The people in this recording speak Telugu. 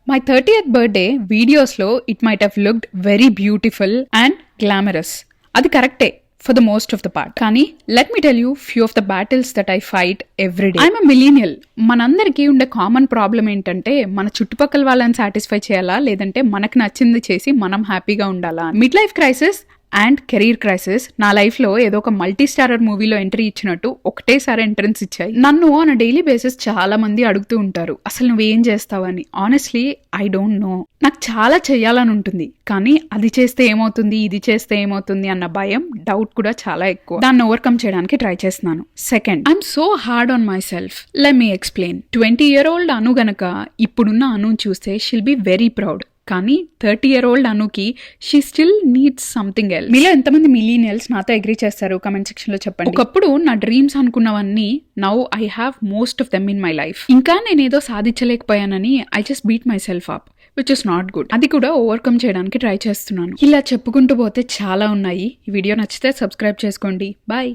మై 30th బర్త్డే వీడియోస్లో it might have looked very beautiful and glamorous. అది కరెక్టే for the most of the part. కానీ let me tell you few of the battles that I fight every day. I'm a millennial. మనందరికీ ఉండే కామన్ ప్రాబ్లం ఏంటంటే మన చుట్టుపక్కల వాళ్ళని సాటిస్ఫై చేయాలా లేదంటే మనకు నచ్చింది చేసి మనం హ్యాపీగా ఉండాలా. Mid life crisis and career crisis నా లైఫ్ లో ఏదో ఒక మల్టీ స్టారర్ మూవీలో ఎంట్రీ ఇచ్చినట్టు ఒకటేసారి ఎంట్రన్స్ ఇచ్చాయి. నన్ను ఆన్ డైలీ బేసిస్ చాలా మంది అడుగుతూ ఉంటారు అసలు నువ్వేం చేస్తావని. Honestly I don't know. నాకు చాలా చెయ్యాలని ఉంటుంది కానీ అది చేస్తే ఏమవుతుంది ఇది చేస్తే ఏమవుతుంది అన్న భయం, డౌట్ కూడా చాలా ఎక్కువ. దాన్ని ఓవర్కమ్ చేయడానికి ట్రై చేస్తున్నాను. Second, I'm so hard on my self. Let me explain. 20-year-old అను గనక ఇప్పుడున్న అను చూస్తే షిల్ బి వెరీ ప్రౌడ్. కానీ 30-year-old అనుకి she still needs something else. మీలో ఎంతమంది మిలీనియల్స్ నాతో అగ్రీ చేస్తారు కమెంట్ సెక్షన్ లో చెప్పండి. ఒకప్పుడు నా డ్రీమ్స్ అనుకున్నవన్నీ now I have most of them in my life. ఇంకా నేనేదో సాధించలేకపోయానని I just beat my self up which is not good. అది కూడా ఓవర్కమ్ చేయడానికి ట్రై చేస్తున్నాను. ఇలా చెప్పుకుంటూ పోతే చాలా ఉన్నాయి. ఈ వీడియో నచ్చితే సబ్స్క్రైబ్ చేసుకోండి. బాయ్.